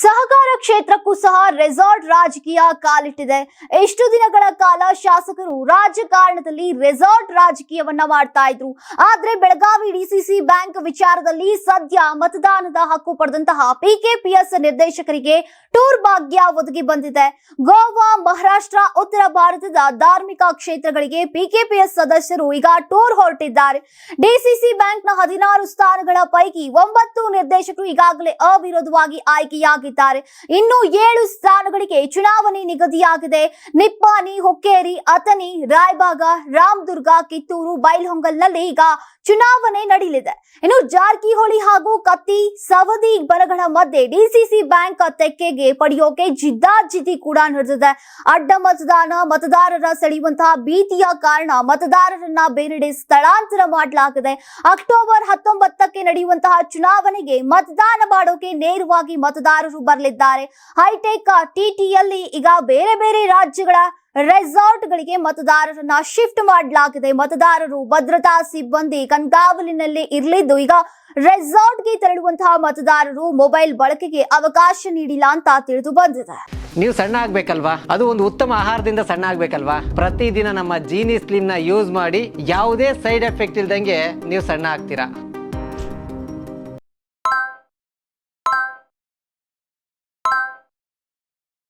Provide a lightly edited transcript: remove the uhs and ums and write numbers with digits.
ಸಹಕಾರ ಕ್ಷೇತ್ರಕ್ಕೂ ಸಹ ರೆಸಾರ್ಟ್ ರಾಜಕೀಯ ಕಾಲಿಟ್ಟಿದೆ. ಎಷ್ಟು ದಿನಗಳ ಕಾಲ ಶಾಸಕರು ರಾಜಕಾರಣದಲ್ಲಿ ರೆಸಾರ್ಟ್ ರಾಜಕೀಯವನ್ನ ಮಾಡ್ತಾ ಇದ್ರು. ಆದ್ರೆ ಬೆಳಗಾವಿ ಡಿಸಿಸಿ ಬ್ಯಾಂಕ್ ವಿಚಾರದಲ್ಲಿ ಸದ್ಯ ಮತದಾನದ ಹಕ್ಕು ಪಡೆದಂತಹ ಪಿಕೆಪಿಎಸ್ ನಿರ್ದೇಶಕರಿಗೆ ಟೂರ್ ಭಾಗ್ಯ ಒದಗಿ ಬಂದಿದೆ. ಗೋವಾ, ಮಹಾರಾಷ್ಟ್ರ, ಉತ್ತರ ಭಾರತದ ಧಾರ್ಮಿಕ ಕ್ಷೇತ್ರಗಳಿಗೆ ಪಿಕೆಪಿಎಸ್ ಸದಸ್ಯರು ಈಗ ಟೂರ್ ಹೊರಟಿದ್ದಾರೆ. ಡಿಸಿಸಿ ಬ್ಯಾಂಕ್ನ 16 ಸ್ಥಾನಗಳ ಪೈಕಿ 9 ನಿರ್ದೇಶಕರು ಈಗಾಗಲೇ ಅವಿರೋಧವಾಗಿ ಆಯ್ಕೆಯಾಗಿದ್ದಾರೆ. ಇನ್ನು 7 ಸ್ಥಾನಗಳಿಗೆ ಚುನಾವಣೆ ನಿಗದಿಯಾಗಿದೆ. ನಿಪ್ಪಾಣಿ, ಹುಕ್ಕೇರಿ, ಅಥಣಿ, ರಾಯಬಾಗ, ರಾಮದುರ್ಗ, ಕಿತ್ತೂರು, ಬೈಲಹೊಂಗಲ್ನಲ್ಲಿ ಈಗ ಚುನಾವಣೆ ನಡೆಯಲಿದೆ. ಇನ್ನು ಜಾರಕಿಹೊಳಿ ಹಾಗೂ ಕತ್ತಿ, ಸವದಿ ಬರಗಳ ಮಧ್ಯೆ ಡಿಸಿಸಿ ಬ್ಯಾಂಕ್ ತೆಕ್ಕೆಗೆ ಪಡೆಯೋಕೆ ಜಿದ್ದಾಜಿದ್ದಿ ಕೂಡ ನಡೆದಿದೆ. ಅಡ್ಡ ಮತದಾರರ ಸೆಳೆಯುವಂತಹ ಭೀತಿಯ ಕಾರಣ ಮತದಾರರನ್ನ ಬೇರೆಡೆ ಸ್ಥಳಾಂತರ ಮಾಡಲಾಗಿದೆ. ಅಕ್ಟೋಬರ್ 19ಕ್ಕೆ ನಡೆಯುವಂತಹ ಚುನಾವಣೆಗೆ ಮತದಾನ ಮಾಡೋಕೆ ನೇರವಾಗಿ ಮತದಾರರು ಬರಲಿದ್ದಾರೆ. ಹೈಟೆಕ್ ಟಿಟಿಯಲ್ಲಿ ಈಗ ಬೇರೆ ಬೇರೆ ರಾಜ್ಯಗಳ ರೆಸಾರ್ಟ್ಗಳಿಗೆ ಮತದಾರರನ್ನ ಶಿಫ್ಟ್ ಮಾಡಲಾಗಿದೆ. ಮತದಾರರು ಭದ್ರತಾ ಸಿಬ್ಬಂದಿ ಕಣ್ಗಾವಲಿನಲ್ಲಿ ಇರಲಿದ್ದು ಈಗ ರೆಸಾರ್ಟ್ಗೆ ತೆರಳುವಂತಹ ಮತದಾರರು ಮೊಬೈಲ್ ಬಳಕೆಗೆ ಅವಕಾಶ ನೀಡಿಲ್ಲ ಅಂತ ತಿಳಿದು ಬಂದಿದೆ. ನೀವು ಸಣ್ಣ ಆಗ್ಬೇಕಲ್ವಾ? ಅದು ಒಂದು ಉತ್ತಮ ಆಹಾರದಿಂದ ಸಣ್ಣ ಆಗ್ಬೇಕಲ್ವಾ? ಪ್ರತಿದಿನ ನಮ್ಮ ಜೀನಿ ಸ್ಲಿಮ್ ನ ಯೂಸ್ ಮಾಡಿ ಯಾವುದೇ ಸೈಡ್ ಎಫೆಕ್ಟ್ ಇಲ್ದಂಗೆ ನೀವು ಸಣ್ಣ ಆಗ್ತೀರಾ.